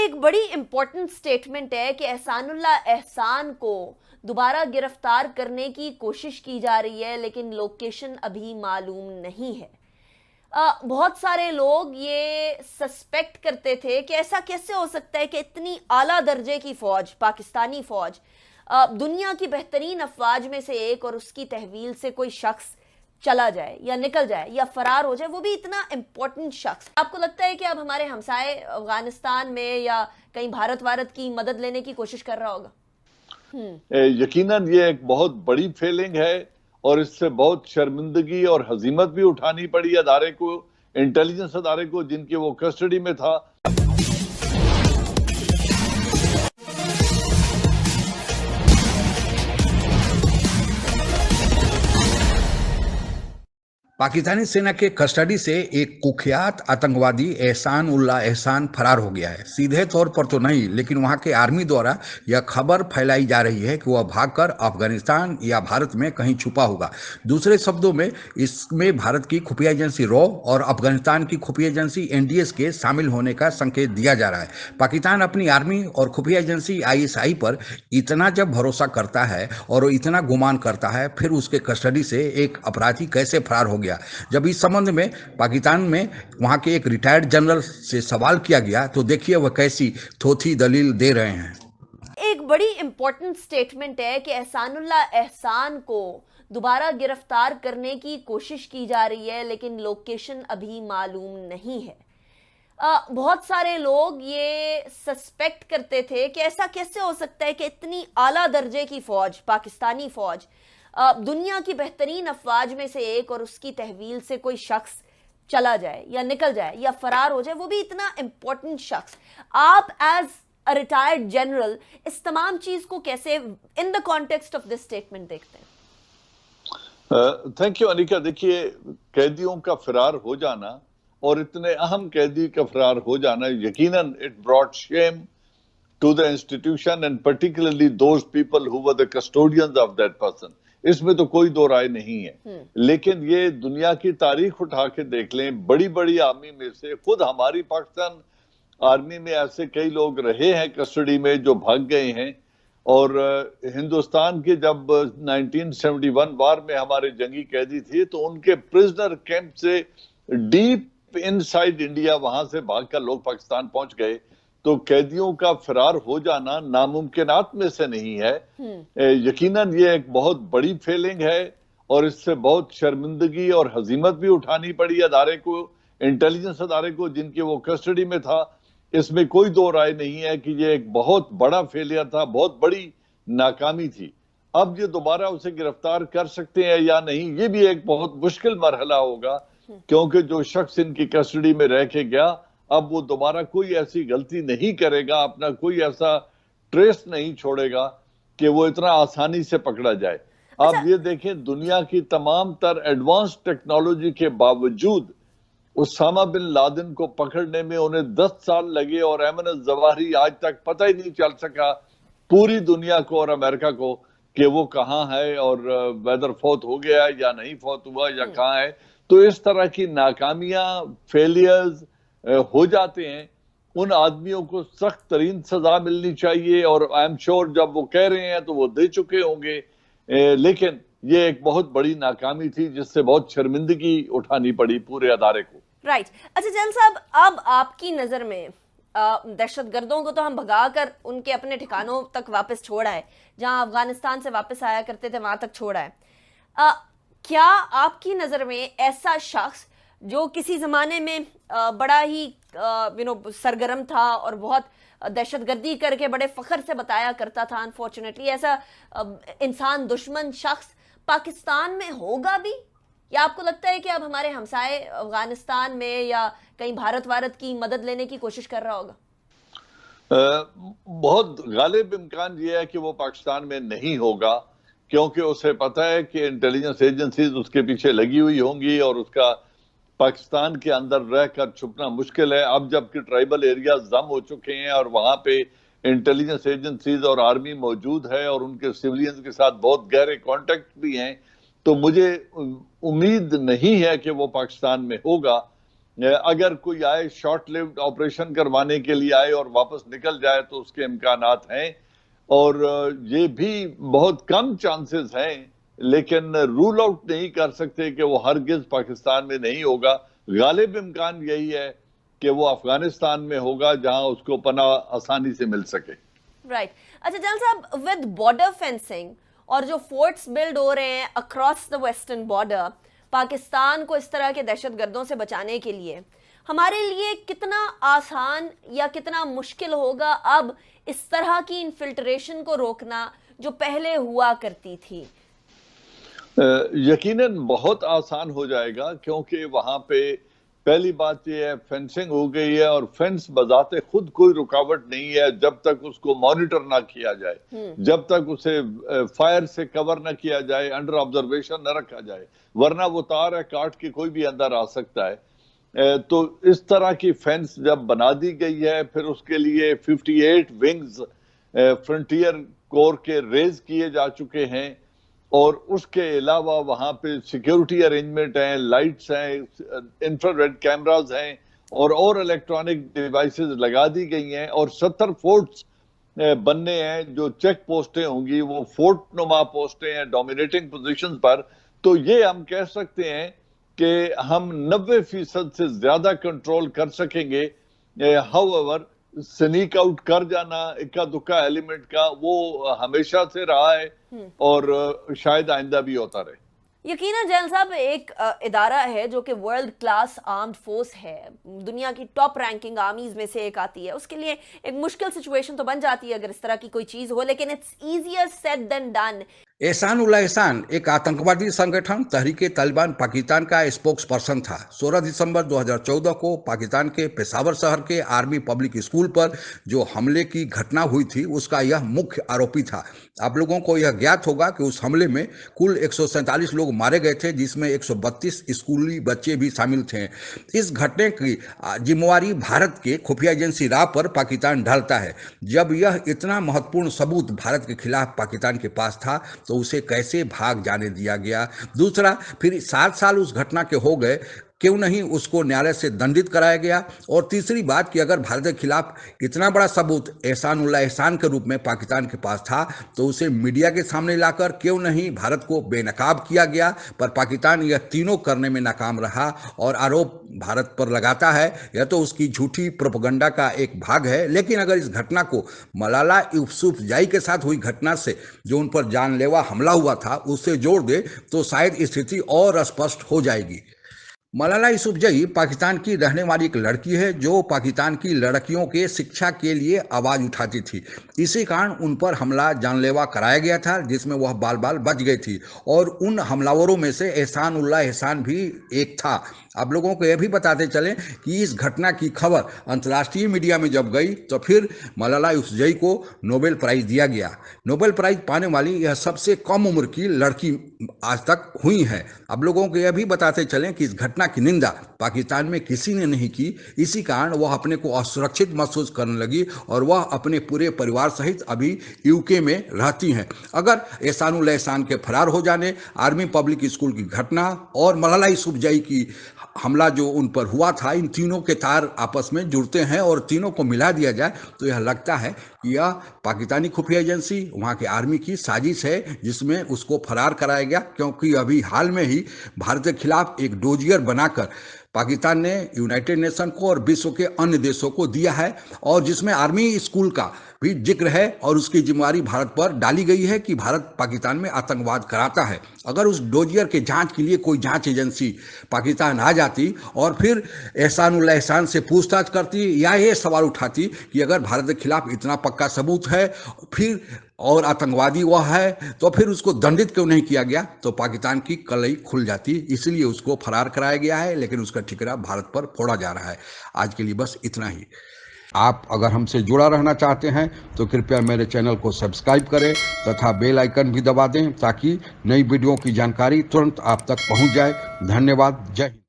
एक बड़ी important statement है कि एहसानुल्लाह एहसान को दोबारा गिरफ्तार करने की कोशिश की जा रही है, लेकिन लोकेशन अभी मालूम नहीं है। बहुत सारे लोग ये सस्पेक्ट करते थे कि ऐसा कैसे हो सकता है कि इतनी आला दर्जे की फौज, पाकिस्तानी फौज, दुनिया की बेहतरीन अफवाज में से एक, और उसकी तहवील से कोई शख्स चला जाए या निकल जाए या फरार हो जाए, वो भी इतना इंपॉर्टेंट शख्स। आपको लगता है कि अब हमारे हमसाए अफगानिस्तान में या कहीं भारत की मदद लेने की कोशिश कर रहा होगा? यकीनन ये एक बहुत बड़ी फेलिंग है और इससे बहुत शर्मिंदगी और हजीमत भी उठानी पड़ी अदारे को, इंटेलिजेंस अदारे को, जिनके वो कस्टडी में था। पाकिस्तानी सेना के कस्टडी से एक कुख्यात आतंकवादी एहसान उल्लाह एहसान फरार हो गया है। सीधे तौर पर तो नहीं, लेकिन वहां के आर्मी द्वारा यह खबर फैलाई जा रही है कि वह भागकर अफगानिस्तान या भारत में कहीं छुपा होगा। दूसरे शब्दों में, इसमें भारत की खुफिया एजेंसी रॉ और अफगानिस्तान की खुफिया एजेंसी एनडीएस के शामिल होने का संकेत दिया जा रहा है। पाकिस्तान अपनी आर्मी और खुफिया एजेंसी आईएसआई पर इतना जब भरोसा करता है और इतना गुमान करता है, फिर उसके कस्टडी से एक अपराधी कैसे फरार हो गया? जब इस संबंध में पाकिस्तान में वहां के एक रिटायर्ड जनरल से सवाल किया गया, तो देखिए वह कैसी थोथी दलील दे रहे हैं। एक बड़ी इंपॉर्टेंट स्टेटमेंट है कि एहसानुल्लाह एहसान को दोबारा गिरफ्तार करने की कोशिश की जा रही है, लेकिन लोकेशन अभी मालूम नहीं है। बहुत सारे लोग ये सस्पेक्ट करते थे कि ऐसा कैसे हो सकता है कि इतनी आला दर्जे की फौज, पाकिस्तानी फौज, दुनिया की बेहतरीन अफवाज में से एक, और उसकी तहवील से कोई शख्स चला जाए या निकल जाए या फरार हो जाए, वो भी इतना इंपॉर्टेंट शख्स। आप एज अ रिटायर्ड जनरल इस तमाम चीज को कैसे in the context of this statement देखते हैं? Thank you Anika. देखिए, कैदियों का फरार हो जाना और इतने अहम कैदी का फरार हो जाना, यकीनन it brought shame to the institution and particularly those people who were the custodians of that person. इसमें तो कोई दो राय नहीं है। लेकिन ये दुनिया की तारीख उठा के देख लें, बड़ी बड़ी आर्मी में से खुद हमारी पाकिस्तान आर्मी में ऐसे कई लोग रहे हैं कस्टडी में जो भाग गए हैं। और हिंदुस्तान के जब 1971 वार में हमारे जंगी कैदी थे, तो उनके प्रिजनर कैंप से डीप इनसाइड इंडिया, वहां से भागकर लोग पाकिस्तान पहुंच गए। तो कैदियों का फरार हो जाना नामुमकिनात में से नहीं है। यकीनन ये एक बहुत बड़ी फेलिंग है और इससे बहुत शर्मिंदगी और हजीमत भी उठानी पड़ी अदारे को, इंटेलिजेंस अदारे को, जिनके वो कस्टडी में था। इसमें कोई दो राय नहीं है कि ये एक बहुत बड़ा फेलियर था, बहुत बड़ी नाकामी थी। अब ये दोबारा उसे गिरफ्तार कर सकते हैं या नहीं, ये भी एक बहुत मुश्किल मरहला होगा, क्योंकि जो शख्स इनकी कस्टडी में रह के गया, अब वो दोबारा कोई ऐसी गलती नहीं करेगा, अपना कोई ऐसा ट्रेस नहीं छोड़ेगा कि वो इतना आसानी से पकड़ा जाए। आप ये देखें, दुनिया की तमाम तर एडवांस टेक्नोलॉजी के बावजूद उसामा बिन लादेन को पकड़ने में उन्हें 10 साल लगे और अयमन जवाहिरी आज तक पता ही नहीं चल सका पूरी दुनिया को और अमेरिका को कि वो कहाँ है और वेदर फौत हो गया या नहीं फौत हुआ या कहाँ है। तो इस तरह की नाकामियां, फेलियर्स हो जाते हैं। उन आदमियों को सख्त तरीन सजा मिलनी चाहिए और आई एम श्योर जब वो कह रहे हैं तो वो दे चुके होंगे। लेकिन ये एक बहुत बड़ी नाकामी थी जिससे बहुत शर्मिंदगी उठानी पड़ी पूरे अदारे को। राइट। अच्छा जैन साहब, अब आपकी नजर में दहशतगर्दों को तो हम भगाकर उनके अपने ठिकानों तक वापस छोड़ा है, जहां अफगानिस्तान से वापस आया करते थे वहां तक छोड़ा है। क्या आपकी नजर में ऐसा शख्स जो किसी जमाने में बड़ा ही सरगर्म था और बहुत दहशतगर्दी करके बड़े फख्र से बताया करता था, अनफॉर्चुनेटली ऐसा इंसान दुश्मन शख्स पाकिस्तान में होगा भी, या आपको लगता है कि अब हमारे हमसाए अफगानिस्तान में या कहीं भारत की मदद लेने की कोशिश कर रहा होगा? बहुत गालिब इम्कान यह है कि वो पाकिस्तान में नहीं होगा, क्योंकि उसे पता है कि इंटेलिजेंस एजेंसीज उसके पीछे लगी हुई होंगी और उसका पाकिस्तान के अंदर रहकर छुपना मुश्किल है। अब जबकि ट्राइबल एरियाज दम हो चुके हैं और वहां पे इंटेलिजेंस एजेंसीज और आर्मी मौजूद है और उनके सिविलियंस के साथ बहुत गहरे कांटेक्ट भी हैं, तो मुझे उम्मीद नहीं है कि वो पाकिस्तान में होगा। अगर कोई आए शॉर्ट लिव्ड ऑपरेशन करवाने के लिए आए और वापस निकल जाए तो उसके इम्कानात हैं, और ये भी बहुत कम चांसेस हैं, लेकिन रूल आउट नहीं कर सकते कि वो हरगिज पाकिस्तान में नहीं होगा। गालिब इम्कान यही है कि वो अफगानिस्तान में होगा, जहां उसको पनाह आसानी से मिल सके। राइट। अच्छा जनरल साहब, विद बॉर्डर फेंसिंग और जो फोर्ट्स बिल्ड हो रहे हैं across the western border, Pakistan को इस तरह के दहशतगर्दों से बचाने के लिए हमारे लिए कितना आसान या कितना मुश्किल होगा अब इस तरह की इन्फिल्ट्रेशन को रोकना जो पहले हुआ करती थी? यकीनन बहुत आसान हो जाएगा, क्योंकि वहां पे पहली बात यह है फेंसिंग हो गई है, और फेंस बजाते खुद कोई रुकावट नहीं है जब तक उसको मॉनिटर ना किया जाए, जब तक उसे फायर से कवर ना किया जाए, अंडर ऑब्जर्वेशन न रखा जाए, वरना वो तार है काट के कोई भी अंदर आ सकता है। तो इस तरह की फेंस जब बना दी गई है, फिर उसके लिए 58 विंग्स फ्रंटियर कोर के रेज किए जा चुके हैं, और उसके अलावा वहां पे सिक्योरिटी अरेंजमेंट हैं, लाइट्स हैं, इंफ्रारेड कैमराज हैं, और इलेक्ट्रॉनिक डिवाइसेस लगा दी गई हैं, और 70 फोर्ट्स बनने हैं। जो चेक पोस्टें होंगी वो फोर्ट नुमा पोस्टें हैं डोमिनेटिंग पोजीशंस पर। तो ये हम कह सकते हैं कि हम 90% से ज्यादा कंट्रोल कर सकेंगे। हाउएवर स्नीक आउट कर जाना इक्का दुक्का एलिमेंट का, वो हमेशा से रहा है और शायद आइंदा भी होता रहे। यकीनन जनरल साहब, एक इदारा है जो कि वर्ल्ड क्लास आर्म्ड फोर्स है, दुनिया की टॉप रैंकिंग आर्मीज में से एक आती है, उसके लिए एक मुश्किल सिचुएशन तो बन जाती है अगर इस तरह की कोई चीज हो, लेकिन it's easier said than done. Ehsan Ullah एहसान एक आतंकवादी संगठन तहरीके तालिबान पाकिस्तान का स्पोक्स पर्सन था। 16 दिसंबर 2014 को पाकिस्तान के पेशावर शहर के आर्मी पब्लिक स्कूल पर जो हमले की घटना हुई थी उसका यह मुख्य आरोपी था। आप लोगों को यह ज्ञात होगा कि उस हमले में कुल 147 लोग मारे गए थे, जिसमें 132 स्कूली बच्चे भी शामिल थे। इस घटने की जिम्मेवारी भारत के खुफिया एजेंसी रा पर पाकिस्तान ढालता है। जब यह इतना महत्वपूर्ण सबूत भारत के खिलाफ पाकिस्तान के पास था तो उसे कैसे भाग जाने दिया गया? दूसरा, फिर 7 साल उस घटना के हो गए, क्यों नहीं उसको न्यायालय से दंडित कराया गया? और तीसरी बात कि अगर भारत के खिलाफ इतना बड़ा सबूत एहसान उल्लाह एहसान के रूप में पाकिस्तान के पास था तो उसे मीडिया के सामने लाकर क्यों नहीं भारत को बेनकाब किया गया? पर पाकिस्तान यह तीनों करने में नाकाम रहा और आरोप भारत पर लगाता है। यह तो उसकी झूठी प्रोपेगेंडा का एक भाग है। लेकिन अगर इस घटना को मलाला यूसुफजई के साथ हुई घटना से, जो उन पर जानलेवा हमला हुआ था, उससे जोड़ दे तो शायद स्थिति और स्पष्ट हो जाएगी। मलाला यूसुफजई पाकिस्तान की रहने वाली एक लड़की है जो पाकिस्तान की लड़कियों के शिक्षा के लिए आवाज़ उठाती थी। इसी कारण उन पर हमला जानलेवा कराया गया था, जिसमें वह बाल बाल बच गई थी, और उन हमलावरों में से एहसान उल्लाह एहसान भी एक था। आप लोगों को यह भी बताते चलें कि इस घटना की खबर अंतर्राष्ट्रीय मीडिया में जब गई तो फिर मलाला यूसुफजई को नोबेल प्राइज़ दिया गया। नोबेल प्राइज़ पाने वाली यह सबसे कम उम्र की लड़की आज तक हुई है। आप लोगों को यह भी बताते चलें कि इस घटना की निंदा पाकिस्तान में किसी ने नहीं की। इसी कारण वह अपने को असुरक्षित महसूस करने लगी और वह अपने पूरे परिवार सहित अभी यूके में रहती हैं। अगर एहसान उल्लाह एहसान के फरार हो जाने, आर्मी पब्लिक स्कूल की घटना और मलाला यूसुफजई की हमला जो उन पर हुआ था, इन तीनों के तार आपस में जुड़ते हैं और तीनों को मिला दिया जाए तो यह लगता है कि यह पाकिस्तानी खुफिया एजेंसी, वहाँ के आर्मी की साजिश है, जिसमें उसको फरार कराया गया। क्योंकि अभी हाल में ही भारत के खिलाफ एक डोजियर बनाकर पाकिस्तान ने यूनाइटेड नेशन को और विश्व के अन्य देशों को दिया है, और जिसमें आर्मी स्कूल का भी जिक्र है, और उसकी जिम्मेवारी भारत पर डाली गई है कि भारत पाकिस्तान में आतंकवाद कराता है। अगर उस डोजियर के जांच के लिए कोई जांच एजेंसी पाकिस्तान आ जाती और फिर एहसान उल्लाह एहसान से पूछताछ करती या ये सवाल उठाती कि अगर भारत के खिलाफ इतना पक्का सबूत है फिर और आतंकवादी वह है, तो फिर उसको दंडित क्यों नहीं किया गया, तो पाकिस्तान की कलई खुल जाती। इसलिए उसको फरार कराया गया है, लेकिन उसका ठिकरा भारत पर फोड़ा जा रहा है। आज के लिए बस इतना ही। आप अगर हमसे जुड़ा रहना चाहते हैं तो कृपया मेरे चैनल को सब्सक्राइब करें तथा बेल आइकन भी दबा दें ताकि नई वीडियो की जानकारी तुरंत आप तक पहुंच जाए। धन्यवाद। जय हिंद।